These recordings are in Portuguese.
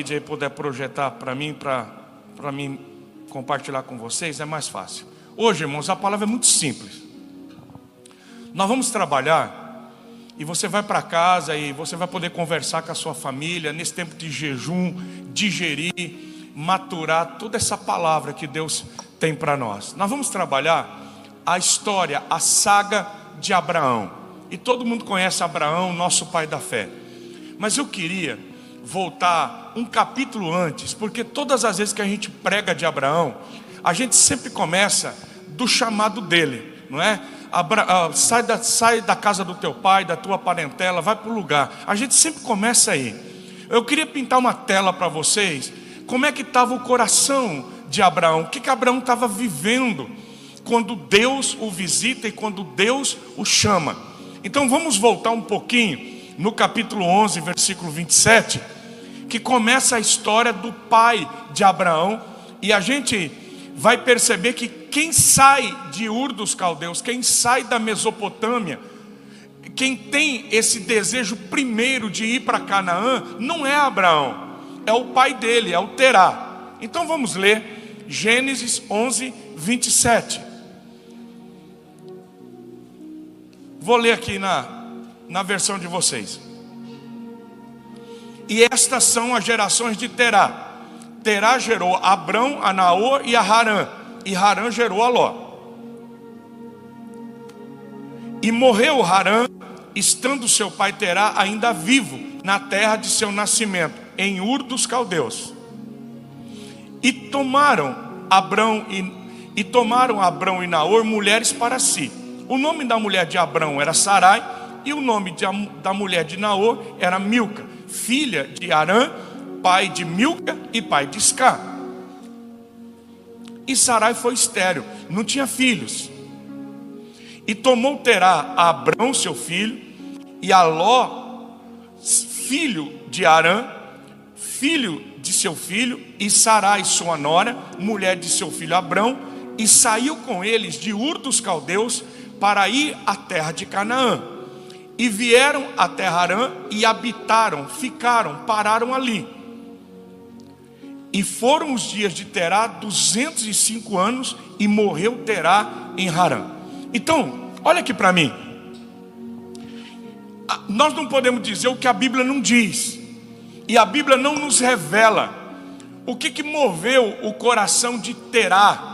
aí puder projetar para mim compartilhar com vocês, é mais fácil. Hoje, irmãos, a palavra é muito simples. Nós vamos trabalhar e você vai para casa e você vai poder conversar com a sua família nesse tempo de jejum, digerir, maturar toda essa palavra que Deus tem para nós. Nós vamos trabalhar a história, a saga de Abraão. E todo mundo conhece Abraão, nosso pai da fé. Mas eu queria voltar um capítulo antes, porque todas as vezes que a gente prega de Abraão, a gente sempre começa do chamado dele, não é? Sai da casa do teu pai, da tua parentela, vai para o lugar. A gente sempre começa aí. Eu queria pintar uma tela para vocês, como é que estava o coração de Abraão, o que Abraão estava vivendo quando Deus o visita e quando Deus o chama. Então vamos voltar um pouquinho no capítulo 11, versículo 27, que começa a história do pai de Abraão, e a gente vai perceber que quem sai de Ur dos Caldeus, quem sai da Mesopotâmia, quem tem esse desejo primeiro de ir para Canaã, não é Abraão, é o pai dele, é o Terá. Então vamos ler Gênesis 11, 27. Vou ler aqui na versão de vocês. E estas são as gerações de Terá. Terá gerou a Abrão, a Naor e a Harã. E Harã gerou a Ló. E morreu Harã, estando seu pai Terá ainda vivo, na terra de seu nascimento, em Ur dos Caldeus. E tomaram Abrão e Naor mulheres para si. O nome da mulher de Abrão era Sarai, e o nome da mulher de Naor era Milca, filha de Harã, pai de Milca e pai de Isca. E Sarai foi estéril, não tinha filhos. E tomou Terá a Abrão, seu filho, e a Ló, filho de Harã, filho de seu filho, e Sarai, sua nora, mulher de seu filho Abrão, e saiu com eles de Ur dos Caldeus para ir à terra de Canaã. E vieram até Harã e habitaram, pararam ali. E foram os dias de Terá 205 anos, e morreu Terá em Harã. Então, olha aqui para mim. Nós não podemos dizer o que a Bíblia não diz, e a Bíblia não nos revela o que moveu o coração de Terá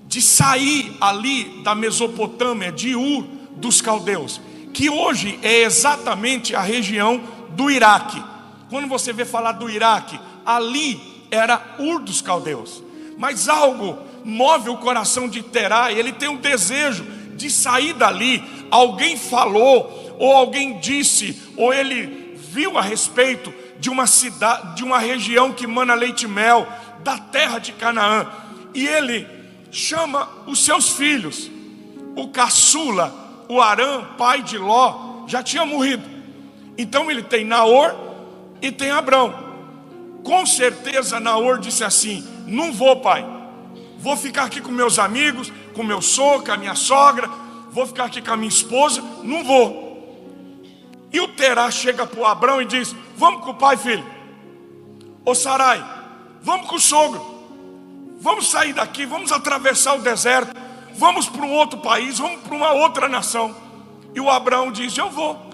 de sair ali da Mesopotâmia, de Ur dos Caldeus, que hoje é exatamente a região do Iraque. Quando você vê falar do Iraque, ali era Ur dos Caldeus. Mas algo move o coração de Terá, e ele tem um desejo de sair dali. Alguém falou, ou alguém disse, ou ele viu a respeito de uma cidade, de uma região que mana leite e mel, da terra de Canaã. E ele chama os seus filhos. O caçula, o Harã, pai de Ló, já tinha morrido. Então ele tem Naor e tem Abrão. Com certeza Naor disse assim: não vou, pai, vou ficar aqui com meus amigos, com meu sogro, com a minha sogra, vou ficar aqui com a minha esposa, não vou. E o Terá chega para o Abrão e diz: vamos com o pai, filho. Ô Sarai, vamos com o sogro, vamos sair daqui, vamos atravessar o deserto, vamos para um outro país, vamos para uma outra nação. E o Abraão diz: eu vou.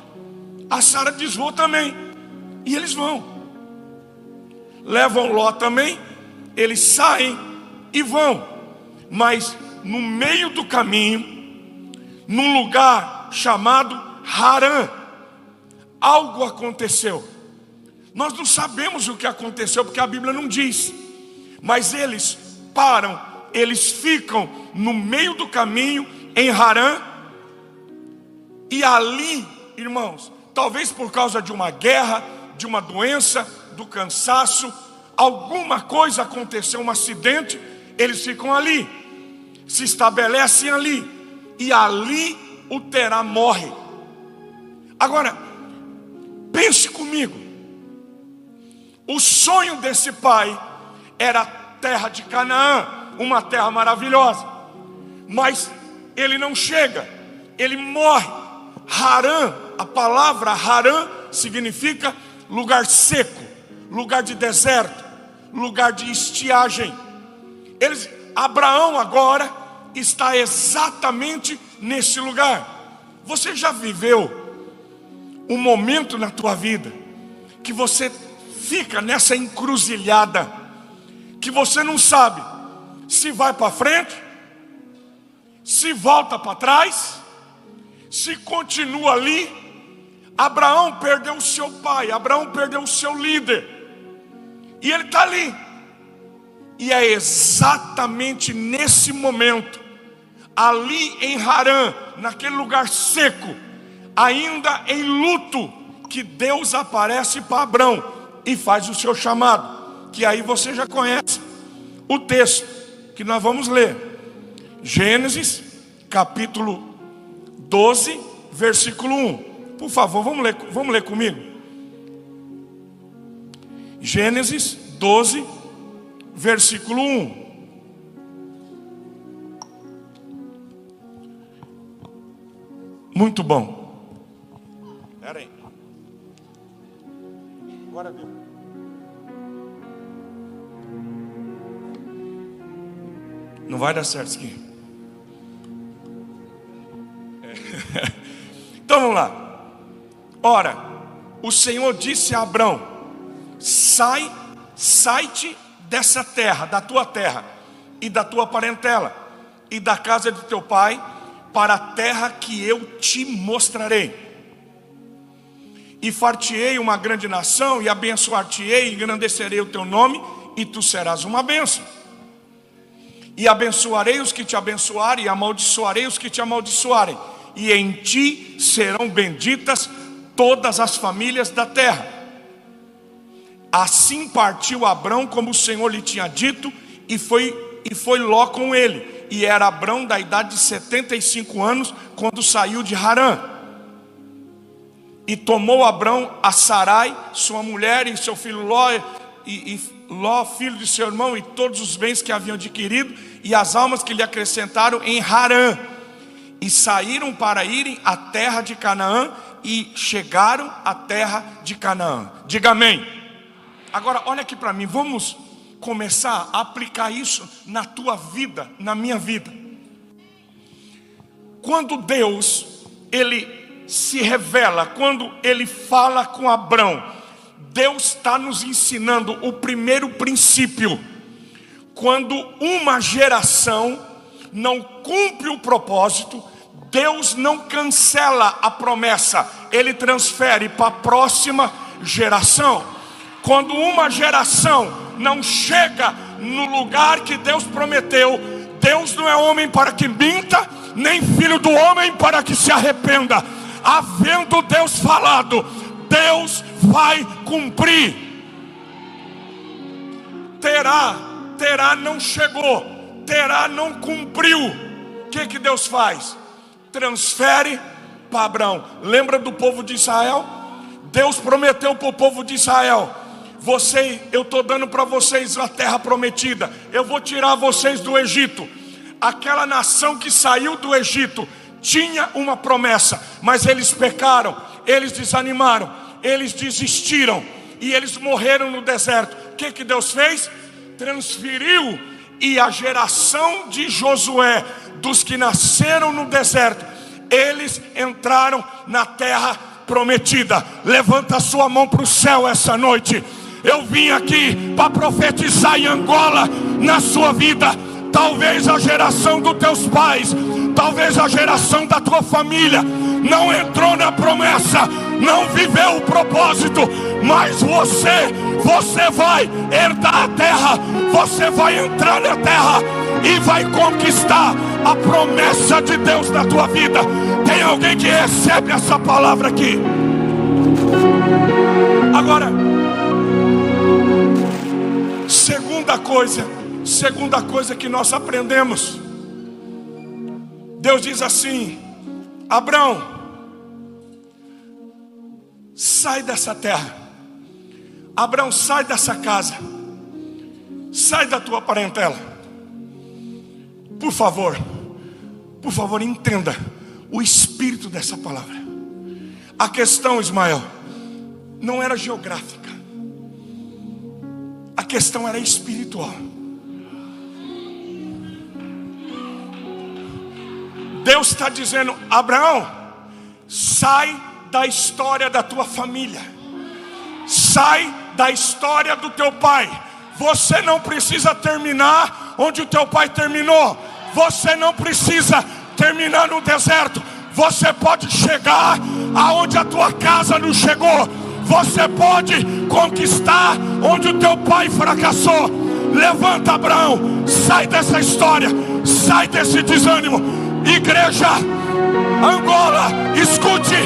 A Sara diz: vou também. E eles vão. Levam Ló também. Eles saem e vão. Mas no meio do caminho, num lugar chamado Harã, algo aconteceu. Nós não sabemos o que aconteceu, porque a Bíblia não diz. Mas eles param, eles ficam no meio do caminho em Harã. E ali, irmãos, talvez por causa de uma guerra, de uma doença, do cansaço, alguma coisa aconteceu, um acidente, eles ficam ali, se estabelecem ali, e ali o Terá morre. Agora, pense comigo, o sonho desse pai era a terra de Canaã, uma terra maravilhosa, mas ele não chega, ele morre. Harã, a palavra Harã significa lugar seco, lugar de deserto, lugar de estiagem. Abraão agora está exatamente nesse lugar. Você já viveu um momento na tua vida que você fica nessa encruzilhada, que você não sabe se vai para frente, se volta para trás, se continua ali? Abraão perdeu o seu pai, Abraão perdeu o seu líder, e ele está ali. E é exatamente nesse momento, ali em Harã, naquele lugar seco, ainda em luto, que Deus aparece para Abraão e faz o seu chamado, que aí você já conhece o texto que nós vamos ler. Gênesis capítulo 12, versículo 1. Por favor, vamos ler comigo. Gênesis 12, versículo 1. Muito bom. Espera aí. Agora deu. Não vai dar certo isso aqui. Então vamos lá. Ora, o Senhor disse a Abrão: sai-te dessa terra, da tua terra, e da tua parentela, e da casa de teu pai, para a terra que eu te mostrarei. E far-te-ei uma grande nação, e abençoar-te-ei, e engrandecerei o teu nome, e tu serás uma bênção. E abençoarei os que te abençoarem, e amaldiçoarei os que te amaldiçoarem, e em ti serão benditas todas as famílias da terra. Assim partiu Abrão como o Senhor lhe tinha dito, e foi Ló com ele. E era Abrão da idade de 75 anos, quando saiu de Harã. E tomou Abrão a Sarai, sua mulher, e seu filho Ló, e Ló, filho de seu irmão, e todos os bens que haviam adquirido, e as almas que lhe acrescentaram em Harã. E saíram para irem à terra de Canaã, e chegaram à terra de Canaã. Diga amém. Agora olha aqui para mim, vamos começar a aplicar isso na tua vida, na minha vida. Quando Deus, Ele se revela, quando Ele fala com Abrão, Deus está nos ensinando o primeiro princípio. Quando uma geração não cumpre o propósito, Deus não cancela a promessa, Ele transfere para a próxima geração. Quando uma geração não chega no lugar que Deus prometeu, Deus não é homem para que minta, nem filho do homem para que se arrependa. Havendo Deus falado, Deus vai cumprir. Terá não chegou, Terá não cumpriu. O que Deus faz? Transfere para Abraão. Lembra do povo de Israel? Deus prometeu para o povo de Israel: eu estou dando para vocês a terra prometida, eu vou tirar vocês do Egito. Aquela nação que saiu do Egito tinha uma promessa, mas eles pecaram, eles desanimaram, eles desistiram, e eles morreram no deserto. O que Deus fez? Transferiu, e a geração de Josué, dos que nasceram no deserto, eles entraram na terra prometida. Levanta a sua mão para o céu essa noite. Eu vim aqui para profetizar em Angola na sua vida. Talvez a geração dos teus pais, talvez a geração da tua família não entrou na promessa, não viveu o propósito, mas você vai herdar a terra, você vai entrar na terra e vai conquistar a promessa de Deus na tua vida. Tem alguém que recebe essa palavra aqui? Agora, segunda coisa que nós aprendemos, Deus diz assim: Abrão, sai dessa terra, Abrão, sai dessa casa, sai da tua parentela. Por favor, entenda o espírito dessa palavra. A questão, Ismael, não era geográfica. A questão era espiritual. Deus está dizendo: Abraão, sai da história da tua família, sai da história do teu pai. Você não precisa terminar onde o teu pai terminou. Você não precisa terminar no deserto. Você pode chegar aonde a tua casa não chegou. Você pode conquistar onde o teu pai fracassou. Levanta, Abraão, sai dessa história, sai desse desânimo. Igreja, Angola, escute: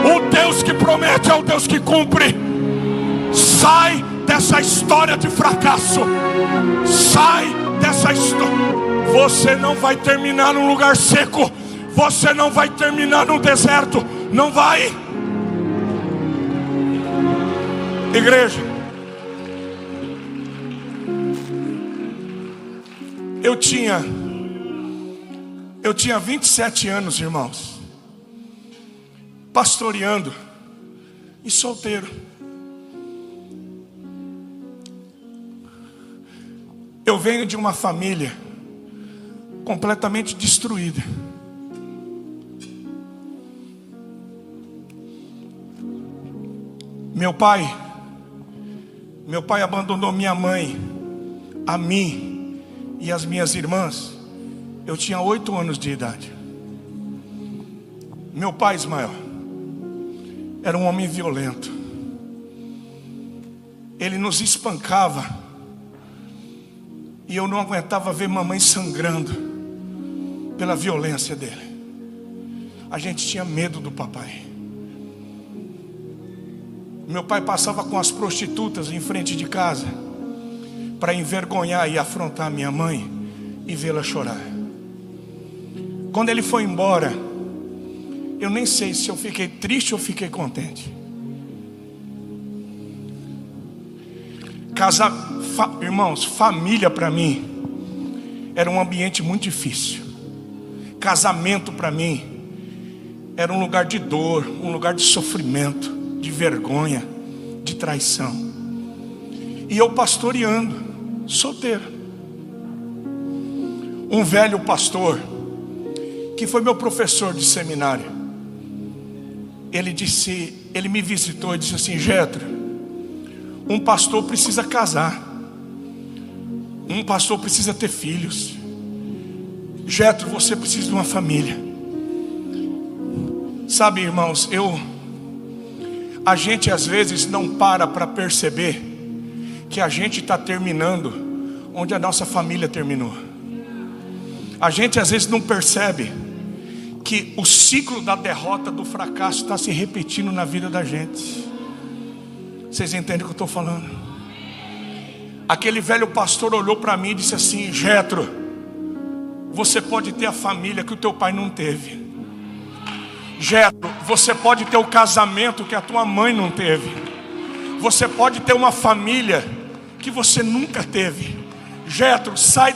o Deus que promete é o Deus que cumpre. Sai dessa história de fracasso. Sai dessa história. Você não vai terminar num lugar seco. Você não vai terminar no deserto. Não vai. Igreja, eu tinha 27 anos, irmãos, pastoreando e solteiro. Eu venho de uma família completamente destruída. Meu pai abandonou minha mãe, a mim e as minhas irmãs. Eu tinha 8 anos de idade. Meu pai, Ismael, era um homem violento. Ele nos espancava e eu não aguentava ver mamãe sangrando pela violência dele. A gente tinha medo do papai. Meu pai passava com as prostitutas em frente de casa para envergonhar e afrontar minha mãe e vê-la chorar. Quando ele foi embora, eu nem sei se eu fiquei triste ou fiquei contente. Irmãos, família para mim era um ambiente muito difícil. Casamento para mim era um lugar de dor, um lugar de sofrimento, de vergonha, de traição. E eu pastoreando, solteiro. Um velho pastor, que foi meu professor de seminário, ele me visitou e disse assim: Jetro, um pastor precisa casar, um pastor precisa ter filhos. Jetro, você precisa de uma família. Sabe, irmãos, a gente às vezes não para perceber que a gente está terminando onde a nossa família terminou. A gente às vezes não percebe que o ciclo da derrota, do fracasso está se repetindo na vida da gente. Vocês entendem o que eu estou falando? Aquele velho pastor olhou para mim e disse assim: Jetro, você pode ter a família que o teu pai não teve. Jetro, você pode ter o casamento que a tua mãe não teve. Você pode ter uma família que você nunca teve. Jetro, sai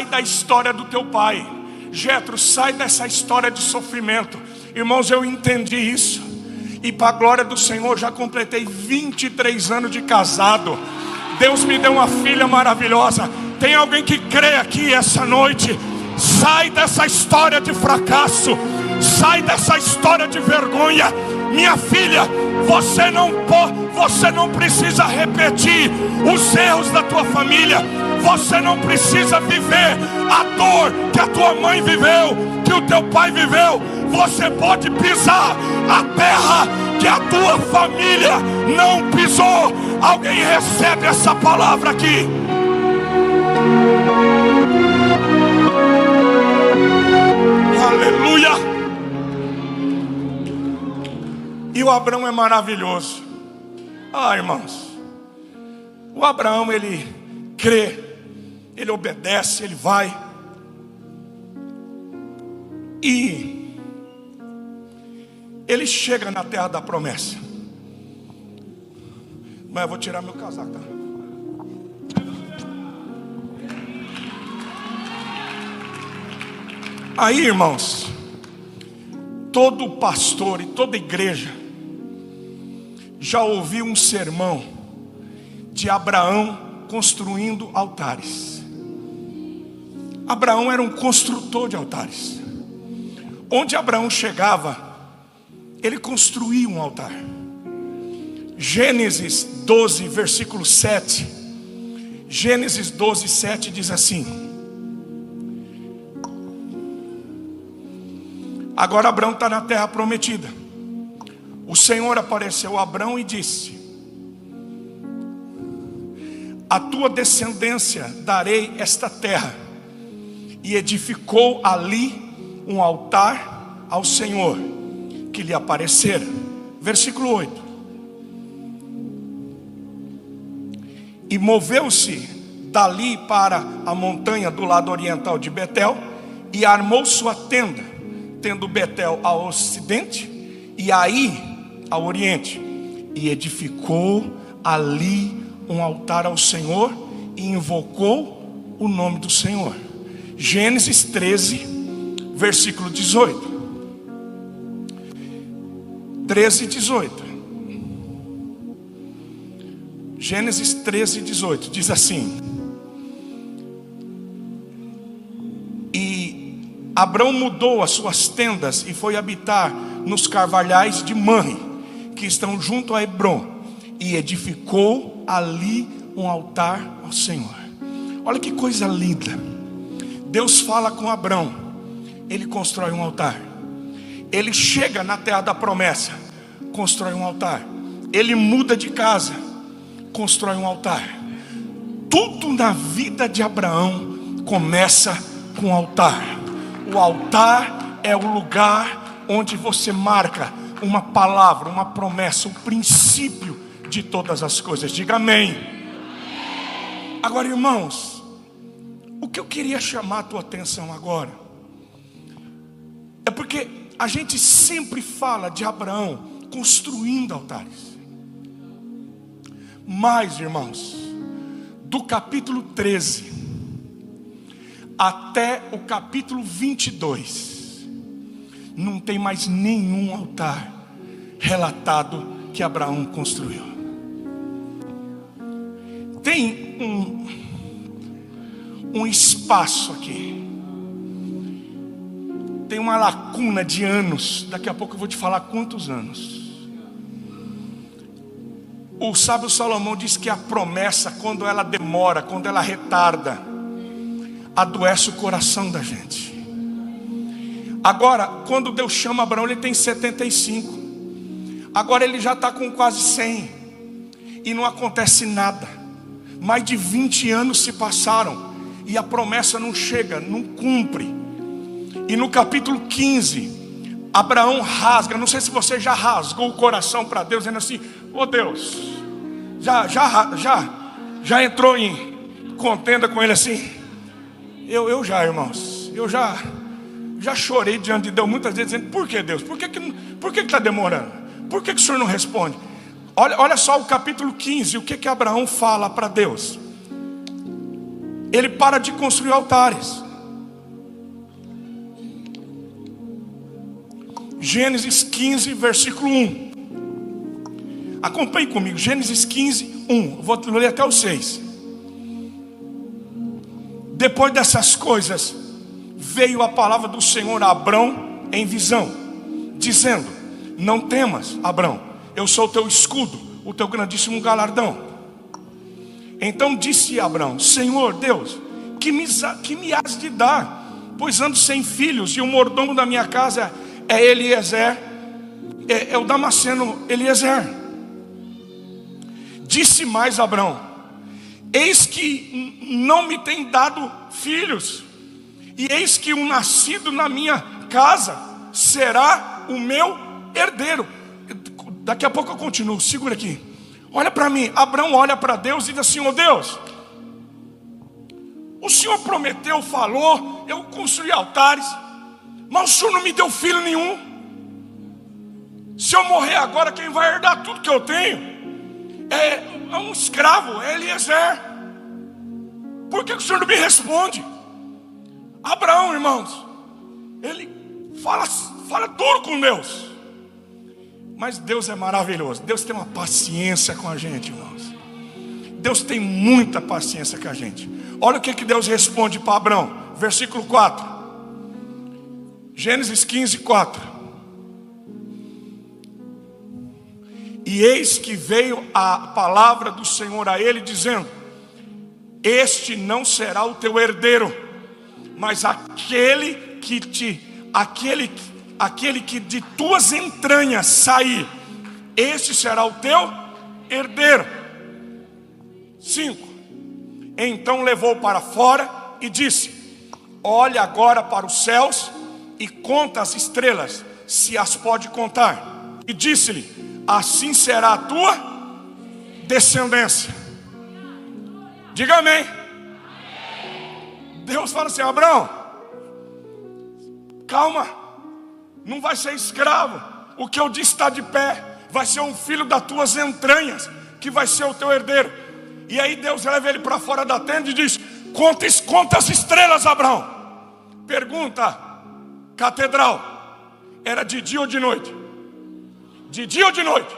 da história do teu pai. Jetro, sai dessa história de sofrimento. Irmãos, eu entendi isso. E para a glória do Senhor, já completei 23 anos de casado. Deus me deu uma filha maravilhosa. Tem alguém que crê aqui essa noite? Sai dessa história de fracasso. Sai dessa história de vergonha. Minha filha, você não precisa repetir os erros da tua família. Você não precisa viver a dor que a tua mãe viveu, que o teu pai viveu. Você pode pisar a terra que a tua família não pisou. Alguém recebe essa palavra aqui? Aleluia! E o Abraão é maravilhoso. Irmãos, o Abraão, ele crê, ele obedece, ele vai. E ele chega na terra da promessa. Mas eu vou tirar meu casaco, tá? Aí, irmãos, todo pastor e toda igreja já ouviu um sermão de Abraão construindo altares. Abraão era um construtor de altares. Onde Abraão chegava, ele construía um altar. Gênesis 12, versículo 7. Gênesis 12, 7 diz assim: agora Abraão está na terra prometida. O Senhor apareceu a Abraão e disse: a tua descendência darei esta terra. E edificou ali um altar ao Senhor que lhe aparecera. Versículo 8. E moveu-se dali para a montanha do lado oriental de Betel, e armou sua tenda, tendo Betel ao ocidente e Aí ao oriente, e edificou ali um altar ao Senhor e invocou o nome do Senhor. Gênesis 13, versículo 18. 13, 18. Gênesis 13, 18 diz assim: e Abrão mudou as suas tendas e foi habitar nos carvalhais de Manre, que estão junto a Hebrom, e edificou ali um altar ao Senhor. Olha que coisa linda. Deus fala com Abrão, ele constrói um altar. Ele chega na terra da promessa, constrói um altar. Ele muda de casa, constrói um altar. Tudo na vida de Abraão começa com o altar. O altar é o lugar onde você marca uma palavra, uma promessa, o princípio de todas as coisas. Diga amém. Agora, irmãos, o que eu queria chamar a tua atenção agora é porque a gente sempre fala de Abraão construindo altares. Mas, irmãos, do capítulo 13 até o capítulo 22, não tem mais nenhum altar relatado que Abraão construiu. Tem um espaço aqui, tem uma lacuna de anos. Daqui a pouco eu vou te falar quantos anos. O sábio Salomão diz que a promessa, quando ela demora, quando ela retarda, adoece o coração da gente. Agora, quando Deus chama Abraão, ele tem 75. Agora ele já está com quase 100 e não acontece nada. Mais de 20 anos se passaram e a promessa não chega, não cumpre. E no capítulo 15, Abraão rasga. Não sei se você já rasgou o coração para Deus, dizendo assim: ô Deus, já entrou em contenda com ele assim? Eu já, irmãos, eu já chorei diante de Deus muitas vezes, dizendo: por que Deus? Por que está demorando? Por que o Senhor não responde? Olha só o capítulo 15, o que Abraão fala para Deus. Ele para de construir altares. Gênesis 15, versículo 1. Acompanhe comigo, Gênesis 15, 1. Vou ler até o 6. Depois dessas coisas, veio a palavra do Senhor a Abrão em visão, dizendo: não temas, Abrão, eu sou o teu escudo, o teu grandíssimo galardão. Então disse Abrão: Senhor Deus, que me has de dar? Pois ando sem filhos, e o mordomo da minha casa é Eliezer, é o Damasceno Eliezer. Disse mais Abrão: eis que não me tem dado filhos, e eis que um nascido na minha casa será o meu herdeiro. Daqui a pouco eu continuo, segura aqui. Olha para mim. Abrão olha para Deus e diz assim: ô Deus, o Senhor prometeu, falou, eu construí altares, mas o Senhor não me deu filho nenhum. Se eu morrer agora, quem vai herdar tudo que eu tenho é um escravo, é Eliezer. Por que o Senhor não me responde? Abraão, irmãos, ele fala duro com Deus. Mas Deus é maravilhoso. Deus tem uma paciência com a gente, irmãos. Deus tem muita paciência com a gente. Olha o que Deus responde para Abraão, versículo 4. Gênesis 15, 4. E eis que veio a palavra do Senhor a ele, dizendo: este não será o teu herdeiro, mas aquele que de tuas entranhas sair, este será o teu herdeiro. 5. Então levou para fora e disse: olha agora para os céus e conta as estrelas, se as pode contar. E disse-lhe: assim será a tua descendência. Diga amém. Deus fala assim: Abraão, calma, não vai ser escravo. O que eu disse está de pé. Vai ser um filho das tuas entranhas que vai ser o teu herdeiro. E aí Deus leva ele para fora da tenda e diz: conta as estrelas, Abraão. Pergunta, catedral: era de dia ou de noite? De dia ou de noite?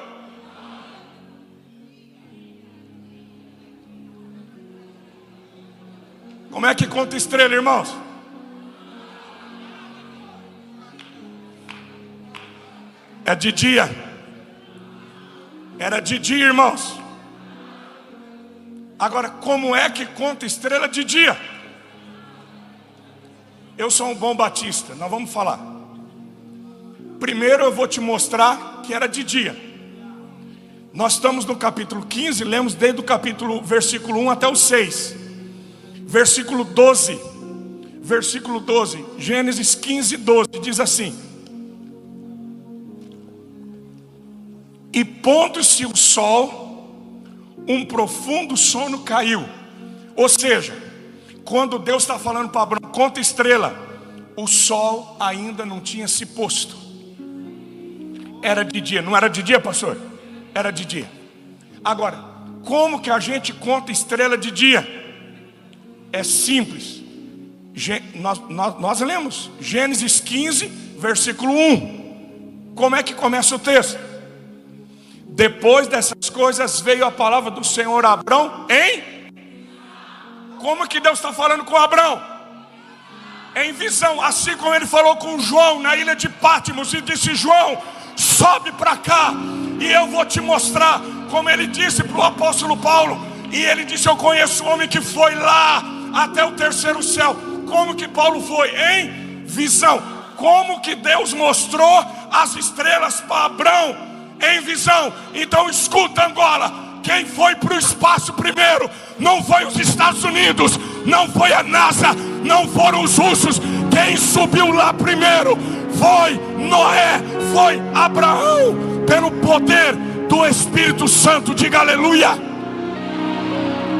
Como é que conta estrela, irmãos? É de dia. Era de dia, irmãos. Agora, como é que conta estrela de dia? Eu sou um bom batista, nós vamos falar. Primeiro eu vou te mostrar que era de dia. Nós estamos no capítulo 15, lemos desde o versículo 1 até o 6. Versículo 12, Gênesis 15, 12, diz assim: e pondo-se o sol, um profundo sono caiu. Ou seja, quando Deus está falando para Abraão, conta estrela, o sol ainda não tinha se posto. Era de dia, não era de dia, pastor? Era de dia. Agora, como que a gente conta estrela de dia? É simples. Nós lemos Gênesis 15, versículo 1. Como é que começa o texto? Depois dessas coisas veio a palavra do Senhor a Abrão em... Como que Deus está falando com Abrão? Em visão. Assim como ele falou com João na ilha de Pátimos e disse: João, sobe para cá e eu vou te mostrar. Como ele disse para o apóstolo Paulo. E ele disse: eu conheço um homem que foi lá até o terceiro céu. Como que Paulo foi? Em visão. Como que Deus mostrou as estrelas para Abrão? Em visão. Então escuta, Angola, quem foi para o espaço primeiro não foi os Estados Unidos, não foi a NASA, não foram os russos. Quem subiu lá primeiro foi Noé, foi Abraão, pelo poder do Espírito Santo. Diga aleluia.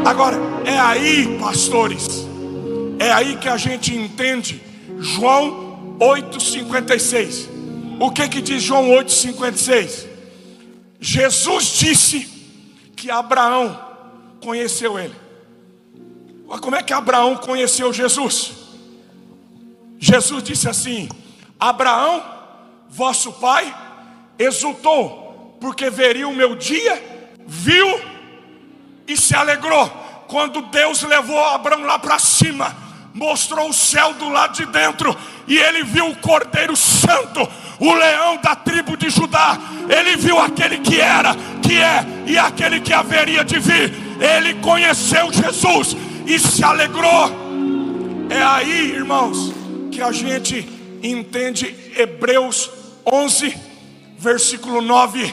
Agora, é aí, pastores, é aí que a gente entende João 8,56. O que diz João 8,56? Jesus disse que Abraão conheceu ele. Como é que Abraão conheceu Jesus? Jesus disse assim: Abraão, vosso pai, exultou, porque veria o meu dia, viu e se alegrou. Quando Deus levou Abraão lá para cima, mostrou o céu do lado de dentro, e ele viu o Cordeiro Santo, o leão da tribo de Judá. Ele viu aquele que era, que é e aquele que haveria de vir. Ele conheceu Jesus e se alegrou. É aí, irmãos, que a gente entende Hebreus 11, versículo 9.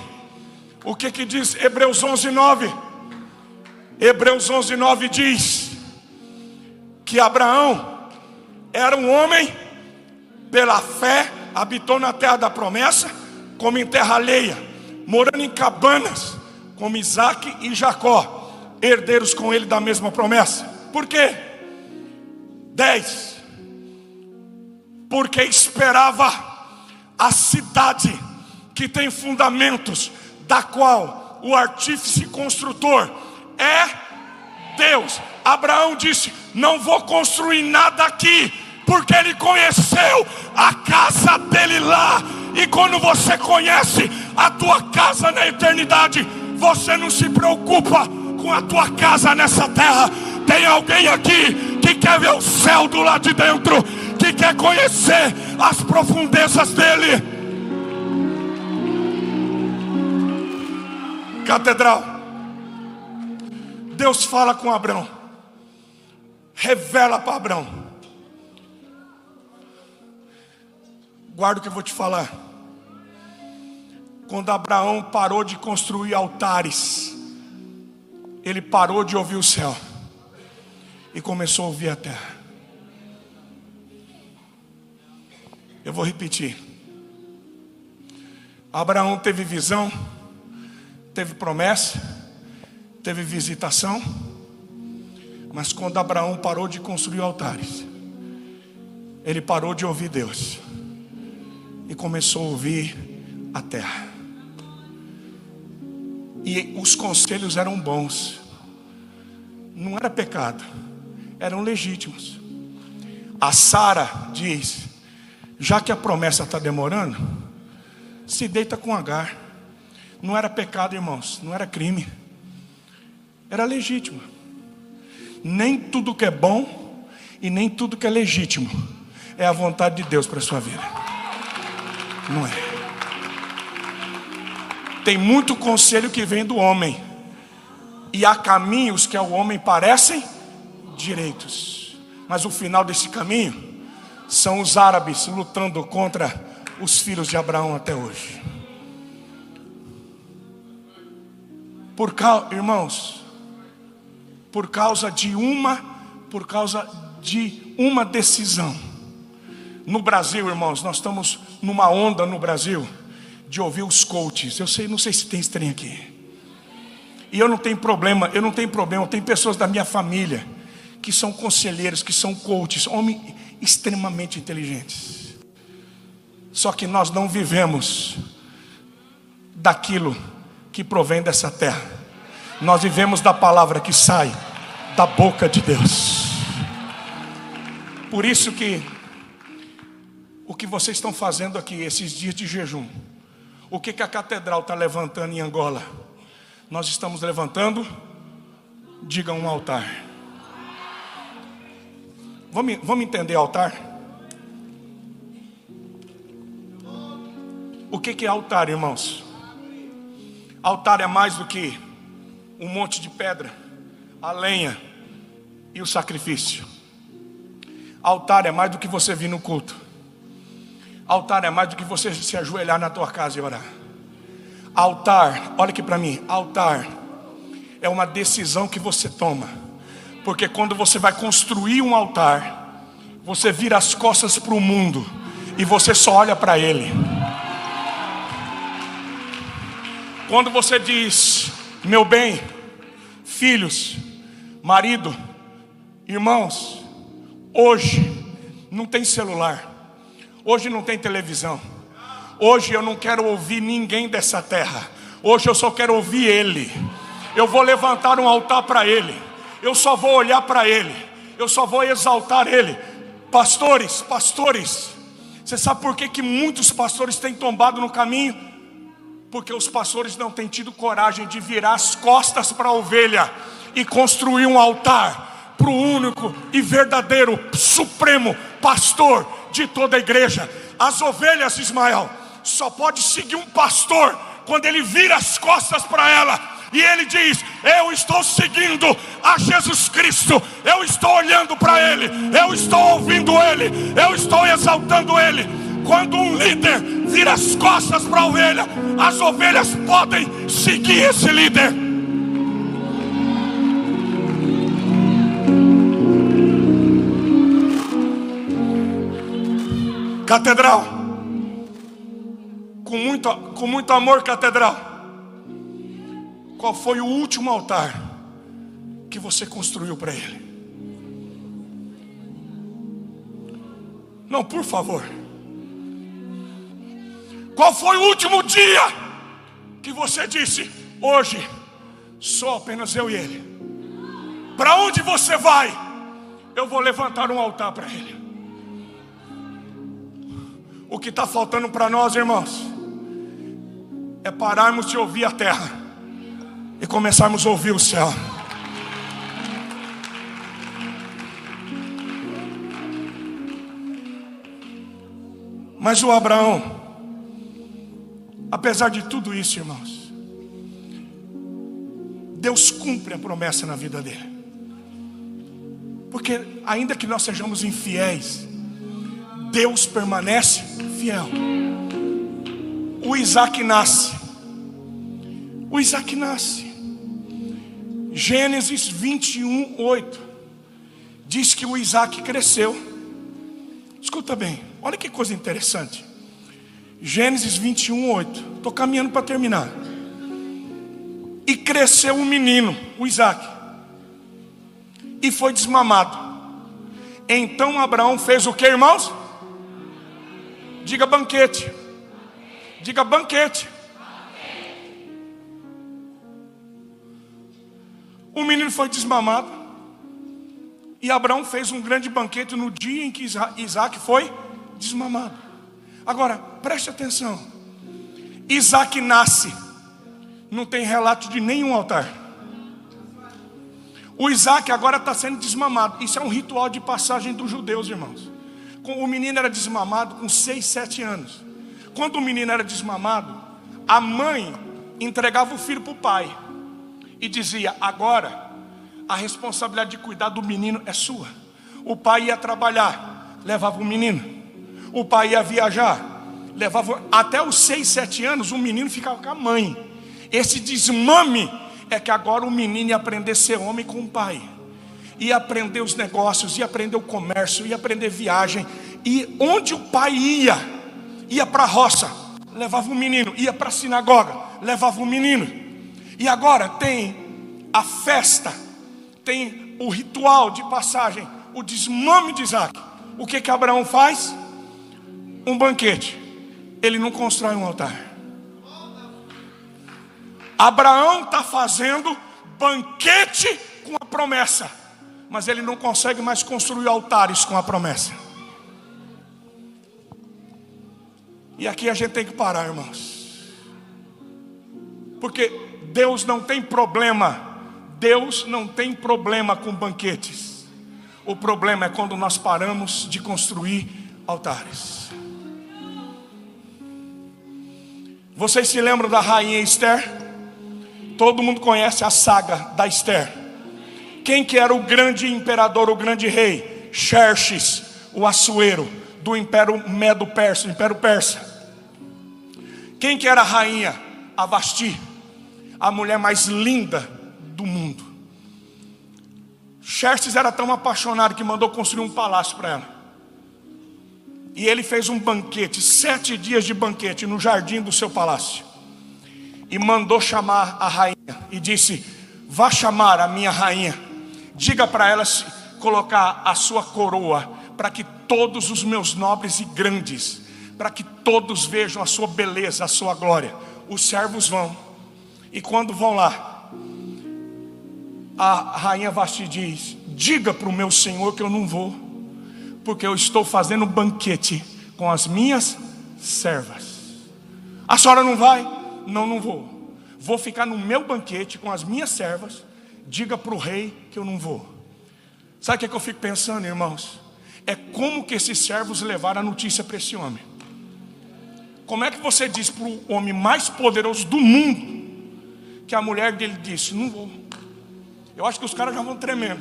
O que diz Hebreus 11, 9? Hebreus 11, 9 diz que Abraão era um homem pela fé, habitou na terra da promessa, como em terra alheia, morando em cabanas, como Isaac e Jacó, herdeiros com ele da mesma promessa. Por quê? 10. Porque esperava a cidade que tem fundamentos, da qual o artífice construtor é Deus. Abraão disse: não vou construir nada aqui, porque ele conheceu a casa dele lá. E quando você conhece a tua casa na eternidade, você não se preocupa com a tua casa nessa terra. Tem alguém aqui que quer ver o céu do lado de dentro, que quer conhecer as profundezas dele. Catedral. Deus fala com Abrão, revela para Abrão. Guarda o que eu vou te falar. Quando Abraão parou de construir altares, ele parou de ouvir o céu e começou a ouvir a terra. Eu vou repetir. Abraão teve visão, teve promessa, teve visitação, mas quando Abraão parou de construir altares, ele parou de ouvir Deus e começou a ouvir a terra. E os conselhos eram bons, não era pecado, eram legítimos. A Sara diz: já que a promessa está demorando, se deita com Agar. Não era pecado, irmãos, não era crime, era legítimo. Nem tudo que é bom e nem tudo que é legítimo é a vontade de Deus para a sua vida. Não é. Tem muito conselho que vem do homem, e há caminhos que ao homem parecem direitos, mas o final desse caminho são os árabes lutando contra os filhos de Abraão até hoje. Irmãos, por causa de uma decisão. No Brasil, irmãos, nós estamos numa onda no Brasil de ouvir os coaches. Não sei se tem esse trem aqui. E eu não tenho problema. Tem pessoas da minha família que são conselheiros, que são coaches, homens extremamente inteligentes. Só que nós não vivemos daquilo que provém dessa terra. Nós vivemos da palavra que sai da boca de Deus. Por isso que o que vocês estão fazendo aqui, esses dias de jejum, o que a catedral está levantando em Angola? Nós estamos levantando, diga, um altar. Vamos entender altar? O que é altar, irmãos? Altar é mais do que um monte de pedra, a lenha e o sacrifício. Altar é mais do que você vir no culto. Altar é mais do que você se ajoelhar na tua casa e orar. Altar, olha aqui para mim. Altar é uma decisão que você toma. Porque quando você vai construir um altar, você vira as costas para o mundo e você só olha para ele. Quando você diz: meu bem, filhos, marido, irmãos, hoje não tem celular, hoje não tem televisão, hoje eu não quero ouvir ninguém dessa terra, hoje eu só quero ouvir Ele. Eu vou levantar um altar para Ele, eu só vou olhar para Ele, eu só vou exaltar Ele. Pastores, você sabe por que muitos pastores têm tombado no caminho? Porque os pastores não têm tido coragem de virar as costas para a ovelha e construir um altar para o único e verdadeiro, supremo pastor de toda a igreja. As ovelhas, Ismael, só pode seguir um pastor quando ele vira as costas para ela e ele diz: eu estou seguindo a Jesus Cristo, eu estou olhando para Ele, eu estou ouvindo Ele, eu estou exaltando Ele. Quando um líder vira as costas para a ovelha, as ovelhas podem seguir esse líder. Catedral, com muito amor, catedral, qual foi o último altar que você construiu para Ele? Não, por favor. Qual foi o último dia que você disse: hoje só apenas eu e Ele? Para onde você vai? Eu vou levantar um altar para Ele. O que está faltando para nós, irmãos, é pararmos de ouvir a terra e começarmos a ouvir o céu. Mas o Abraão, apesar de tudo isso, irmãos, Deus cumpre a promessa na vida dele. Porque ainda que nós sejamos infiéis, Deus permanece fiel. O Isaac nasce. O Isaac nasce. Gênesis 21:8 diz que o Isaac cresceu. Escuta bem, olha que coisa interessante. Gênesis 21:8. Estou caminhando para terminar. E cresceu o menino, o Isaac, e foi desmamado. Então Abraão fez o que, irmãos? Diga banquete. Diga banquete. O menino foi desmamado. E Abraão fez um grande banquete no dia em que Isaac foi desmamado. Agora, preste atenção. Isaac nasce. Não tem relato de nenhum altar. O Isaac agora está sendo desmamado. Isso é um ritual de passagem dos judeus, irmãos. O menino era desmamado com 6, 7 anos. Quando o menino era desmamado, a mãe entregava o filho para o pai e dizia: agora a responsabilidade de cuidar do menino é sua. O pai ia trabalhar, levava o menino. O pai ia viajar, levava. Até os 6, 7 anos o menino ficava com a mãe. Esse desmame é que agora o menino ia aprender a ser homem com o pai, ia aprender os negócios, ia aprender o comércio, ia aprender viagem. E onde o pai ia para a roça, levava o menino. Ia para a sinagoga, levava o menino. E agora tem a festa, tem o ritual de passagem, o desmame de Isaac. O que Abraão faz? Um banquete. Ele não constrói um altar. Abraão está fazendo banquete com a promessa, mas ele não consegue mais construir altares com a promessa. E aqui a gente tem que parar, irmãos, porque Deus não tem problema. Deus não tem problema com banquetes. O problema é quando nós paramos de construir altares. Vocês se lembram da rainha Esther? Todo mundo conhece a saga da Esther. Quem que era o grande imperador, o grande rei? Xerxes, o Assuero, do Império Medo-Persa, Império Persa. Quem que era a rainha? A Vasti, a mulher mais linda do mundo. Xerxes era tão apaixonado que mandou construir um palácio para ela. E ele fez um banquete, 7 dias de banquete no jardim do seu palácio. E mandou chamar a rainha e disse: vá chamar a minha rainha, diga para ela colocar a sua coroa, para que todos os meus nobres e grandes, para que todos vejam a sua beleza, a sua glória. Os servos vão, e quando vão lá, a rainha Vasti diz: diga para o meu senhor que eu não vou, porque eu estou fazendo um banquete com as minhas servas. A senhora não vai? Não, não vou. Vou ficar no meu banquete com as minhas servas. Diga para o rei que eu não vou. Sabe o que é que eu fico pensando, irmãos? É como que esses servos levaram a notícia para esse homem. Como é que você diz para o homem mais poderoso do mundo que a mulher dele disse: não vou? Eu acho que os caras já vão tremendo.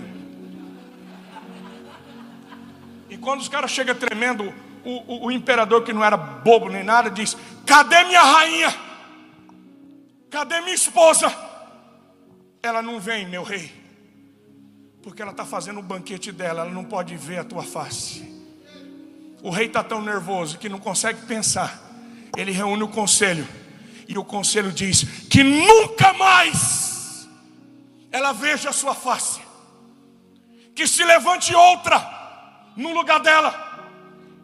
E quando os caras chegam tremendo, o imperador, que não era bobo nem nada, diz: cadê minha rainha? Cadê minha esposa? Ela não vem, meu rei, porque ela está fazendo o banquete dela. Ela não pode ver a tua face. O rei está tão nervoso que não consegue pensar. Ele reúne o conselho, e o conselho diz que nunca mais ela veja a sua face, que se levante outra no lugar dela.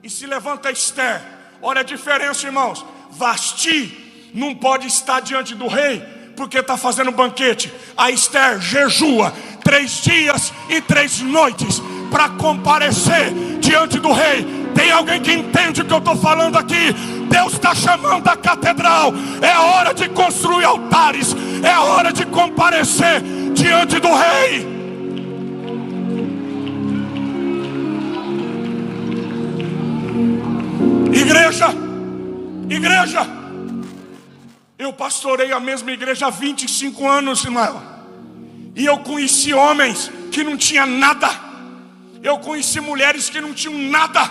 E se levanta Esther. Olha a diferença, irmãos. Vasti não pode estar diante do rei, porque está fazendo banquete. A Esther jejua 3 dias e 3 noites para comparecer diante do rei. Tem alguém que entende o que eu estou falando aqui? Deus está chamando a catedral. É hora de construir altares. É hora de comparecer diante do rei. Igreja, pastorei a mesma igreja há 25 anos, irmão. E eu conheci homens que não tinham nada. Eu conheci mulheres que não tinham nada.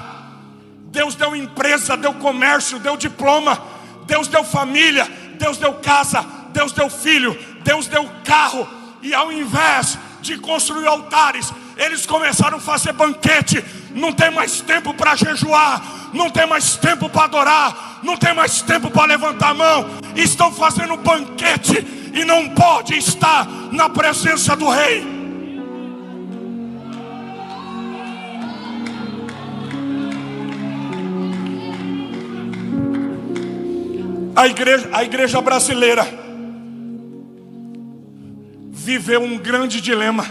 Deus deu empresa, deu comércio, deu diploma. Deus deu família, Deus deu casa, Deus deu filho, Deus deu carro. E ao invés de construir altares, eles começaram a fazer banquete. Não tem mais tempo para jejuar, não tem mais tempo para adorar, não tem mais tempo para levantar a mão. Estão fazendo banquete e não pode estar na presença do rei. A igreja brasileira viveu um grande dilema,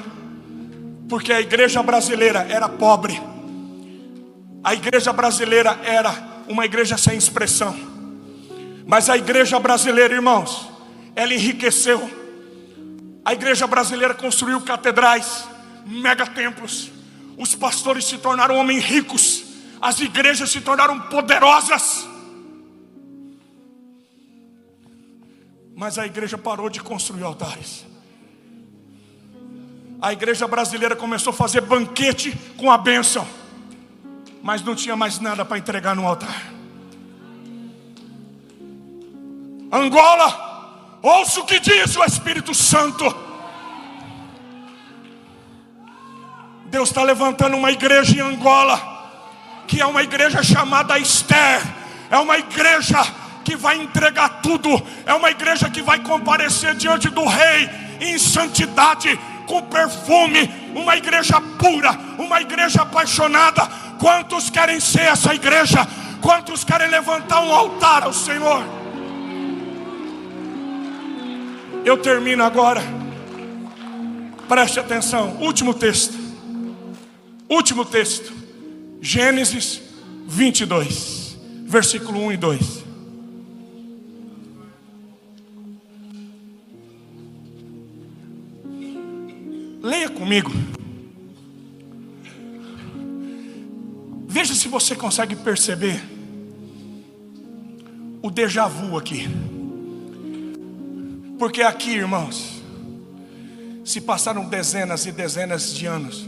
porque a igreja brasileira era pobre. A igreja brasileira era uma igreja sem expressão. Mas a igreja brasileira, irmãos, ela enriqueceu. A igreja brasileira construiu catedrais, megatemplos. Os pastores se tornaram homens ricos. As igrejas se tornaram poderosas. Mas a igreja parou de construir altares. A igreja brasileira começou a fazer banquete com a bênção, mas não tinha mais nada para entregar no altar. Angola, ouça o que diz o Espírito Santo. Deus está levantando uma igreja em Angola, que é uma igreja chamada Esther. É uma igreja que vai entregar tudo. É uma igreja que vai comparecer diante do rei em santidade, com perfume. Uma igreja pura, uma igreja apaixonada. Quantos querem ser essa igreja? Quantos querem levantar um altar ao Senhor? Eu termino agora. Preste atenção, último texto. Último texto, Gênesis 22, versículo 1 e 2. Leia comigo. Veja se você consegue perceber o déjà vu aqui. Porque aqui, irmãos, se passaram dezenas e dezenas de anos.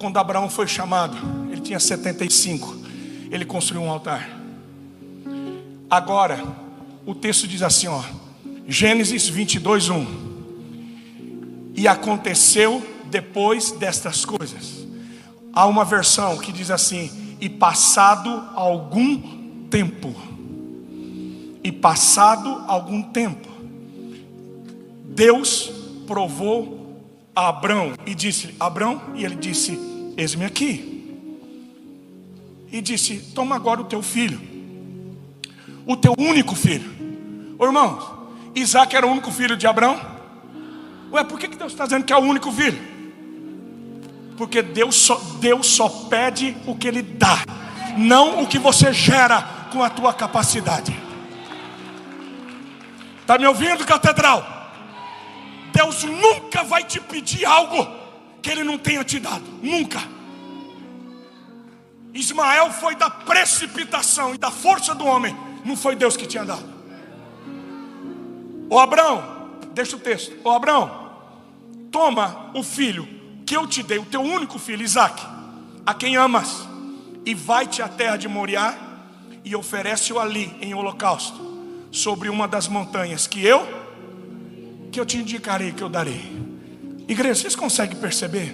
Quando Abraão foi chamado, ele tinha 75. Ele construiu um altar. Agora, o texto diz assim, ó, Gênesis 22, 1. E aconteceu depois destas coisas. Há uma versão que diz assim: e passado algum tempo. E passado algum tempo, Deus provou a Abrão e disse: Abrão, e ele disse: eis-me aqui. E disse: toma agora o teu filho, o teu único filho. Ô, irmãos, Isaac era o único filho de Abrão? Ué, por que Deus está dizendo que é o único filho? Porque Deus só pede o que Ele dá, não o que você gera com a tua capacidade. Está me ouvindo, catedral? Deus nunca vai te pedir algo que Ele não tenha te dado. Nunca. Ismael foi da precipitação e da força do homem. Não foi Deus que tinha dado. Ô Abrão, deixa o texto. Ô Abrão, toma o filho que eu te dei, o teu único filho, Isaac, a quem amas, e vai-te à terra de Moriá e oferece-o ali em holocausto, sobre uma das montanhas que eu te indicarei, que eu darei. Igreja, vocês conseguem perceber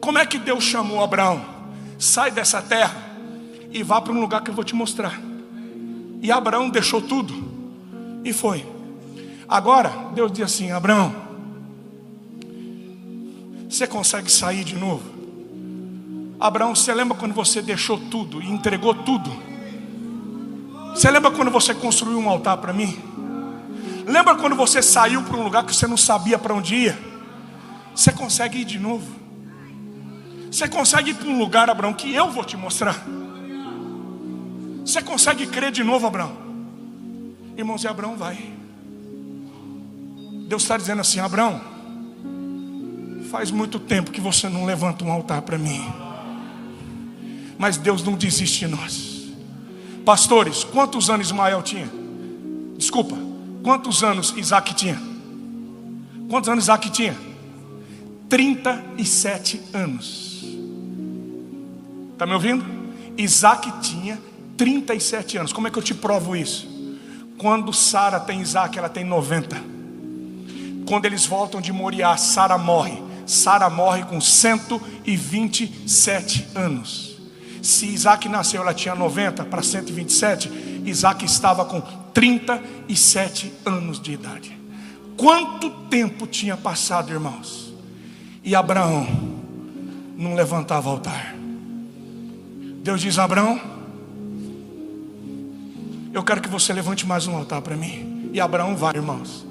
como é que Deus chamou Abraão? Sai dessa terra e vá para um lugar que eu vou te mostrar. E Abraão deixou tudo e foi. Agora Deus diz assim: Abraão, você consegue sair de novo? Abraão, você lembra quando você deixou tudo e entregou tudo? Você lembra quando você construiu um altar para mim? Lembra quando você saiu para um lugar que você não sabia para onde ia? Você consegue ir de novo? Você consegue ir para um lugar, Abraão, que eu vou te mostrar? Você consegue crer de novo, Abraão? Irmãos, e Abraão vai. Deus está dizendo assim: Abraão, faz muito tempo que você não levanta um altar para mim. Mas Deus não desiste de nós. Pastores, quantos anos Ismael tinha? Desculpa, Quantos anos Isaac tinha? Quantos anos Isaac tinha? 37 anos. Está me ouvindo? Isaac tinha 37 anos. Como é que eu te provo isso? Quando Sara tem Isaac, ela tem 90. Quando eles voltam de Moriá, Sara morre. Sara morre com 127 anos. Se Isaac nasceu, ela tinha 90 para 127. Isaac estava com 37 anos de idade. Quanto tempo tinha passado, irmãos? E Abraão não levantava altar. Deus diz: Abraão, eu quero que você levante mais um altar para mim. E Abraão vai, irmãos.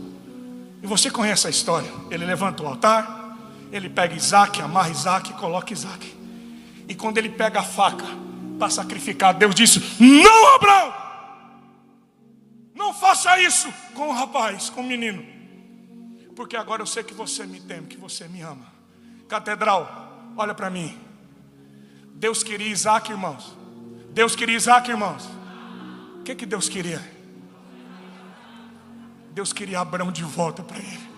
E você conhece a história. Ele levanta o altar, ele pega Isaac, amarra Isaac e coloca Isaac. E quando ele pega a faca para sacrificar, Deus disse: não, Abraão, não faça isso com o rapaz, com o menino, porque agora eu sei que você me teme, que você me ama. Catedral, olha para mim. Deus queria Isaac, irmãos. Deus queria Isaac, irmãos. O que Deus queria? Deus queria Abraão de volta para ele.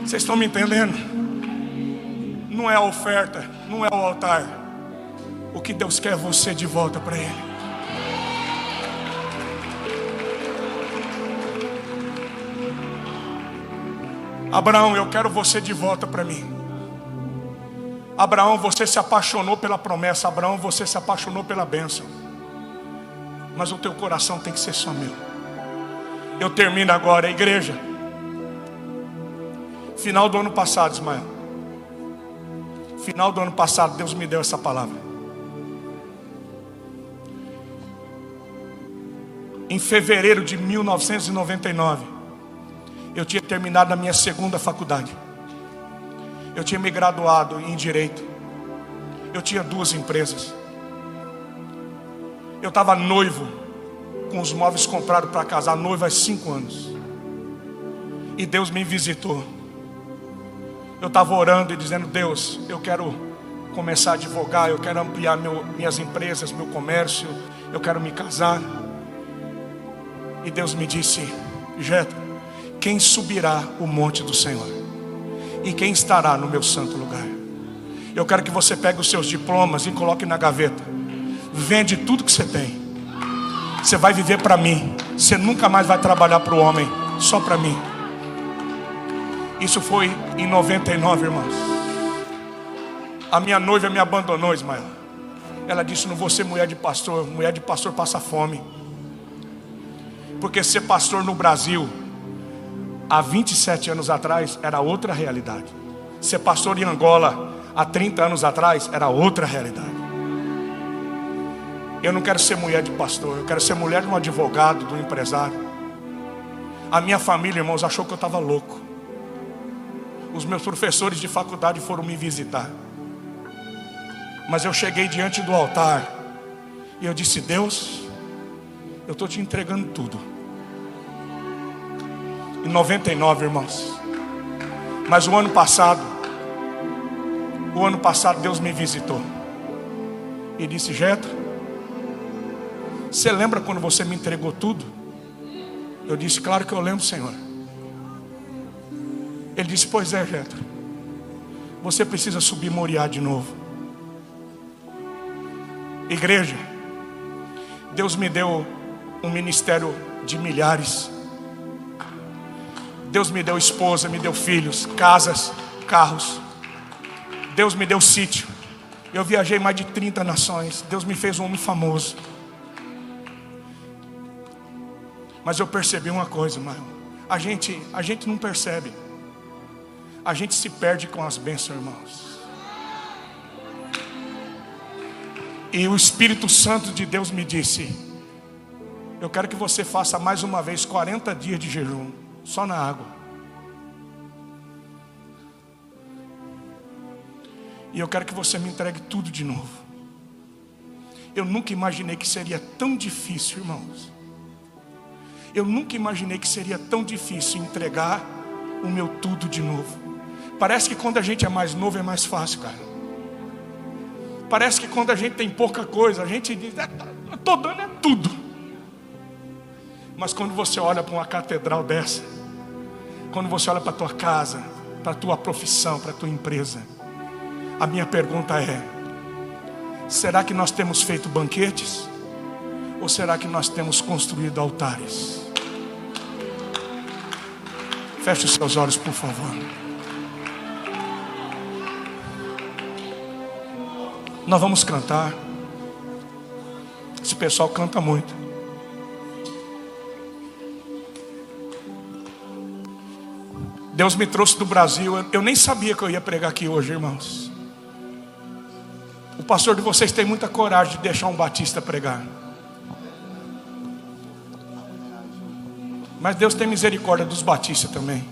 Vocês estão me entendendo? Não é a oferta, não é o altar. O que Deus quer é você de volta para ele. Abraão, eu quero você de volta para mim. Abraão, você se apaixonou pela promessa. Abraão, você se apaixonou pela bênção. Mas o teu coração tem que ser só meu. Eu termino agora, igreja. Final do ano passado, Ismael. Final do ano passado, Deus me deu essa palavra. Em fevereiro de 1999, eu tinha terminado a minha segunda faculdade. Eu tinha me graduado em Direito. Eu tinha 2 empresas. Eu estava noivo, com os móveis comprados para casar, noivo há 5 anos. E Deus me visitou. Eu estava orando e dizendo: Deus, eu quero começar a advogar, eu quero ampliar minhas empresas, meu comércio, eu quero me casar. E Deus me disse: Jetro, quem subirá o monte do Senhor? E quem estará no meu santo lugar? Eu quero que você pegue os seus diplomas e coloque na gaveta. Vende tudo que você tem. Você vai viver para mim. Você nunca mais vai trabalhar para o homem, só para mim. Isso foi em 99, irmãos. A minha noiva me abandonou, Ismael. Ela disse: não vou ser mulher de pastor. Mulher de pastor passa fome. Porque ser pastor no Brasil, há 27 anos atrás, era outra realidade. Ser pastor em Angola, há 30 anos atrás, era outra realidade. Eu não quero ser mulher de pastor. Eu quero ser mulher de um advogado, de um empresário. A minha família, irmãos, achou que eu estava louco. Os meus professores de faculdade foram me visitar. Mas eu cheguei diante do altar e eu disse: Deus, eu estou te entregando tudo. Em 99, irmãos. Mas o ano passado Deus me visitou e disse: Jetro, você lembra quando você me entregou tudo? Eu disse: claro que eu lembro, Senhor. Ele disse: pois é, Jetro, você precisa subir Moriá de novo. Igreja, Deus me deu um ministério de milhares. Deus me deu esposa, me deu filhos, casas, carros. Deus me deu sítio. Eu viajei mais de 30 nações. Deus me fez um homem famoso. Mas eu percebi uma coisa, irmão. A gente não percebe. A gente se perde com as bênçãos, irmãos. E o Espírito Santo de Deus me disse: eu quero que você faça mais uma vez 40 dias de jejum, só na água. E eu quero que você me entregue tudo de novo. Eu nunca imaginei que seria tão difícil, irmãos. Eu nunca imaginei que seria tão difícil entregar o meu tudo de novo. Parece que quando a gente é mais novo é mais fácil, cara. Parece que quando a gente tem pouca coisa, a gente diz, eu estou dando é tudo. Mas quando você olha para uma catedral dessa, quando você olha para a tua casa, para a tua profissão, para a tua empresa, a minha pergunta é: será que nós temos feito banquetes? Ou será que nós temos construído altares? Feche os seus olhos, por favor. Nós vamos cantar. Esse pessoal canta muito. Deus me trouxe do Brasil. Eu nem sabia que eu ia pregar aqui hoje, irmãos. O pastor de vocês tem muita coragem de deixar um batista pregar. Mas Deus tem misericórdia dos batistas também.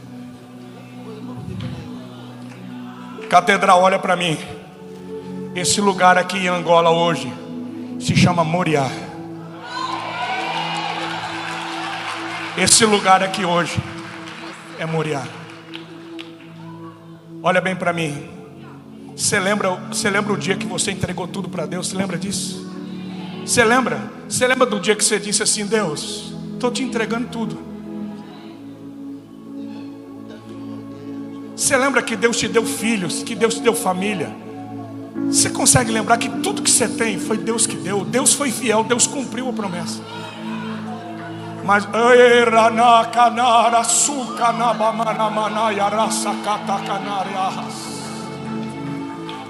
Catedral, olha para mim. Esse lugar aqui em Angola hoje se chama Moriá. Esse lugar aqui hoje é Moriá. Olha bem para mim. Você lembra o dia que você entregou tudo para Deus? Você lembra disso? Você lembra do dia que você disse assim: Deus, estou te entregando tudo. Você lembra que Deus te deu filhos, que Deus te deu família? Você consegue lembrar que tudo que você tem foi Deus que deu? Deus foi fiel, Deus cumpriu a promessa. Mas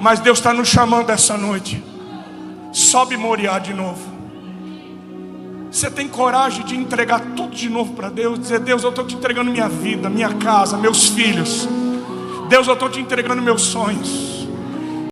mas Deus está nos chamando essa noite. Sobe Moriá de novo. Você tem coragem de entregar tudo de novo para Deus? Dizer: Deus, eu estou te entregando minha vida, minha casa, meus filhos. Deus, eu estou te entregando meus sonhos.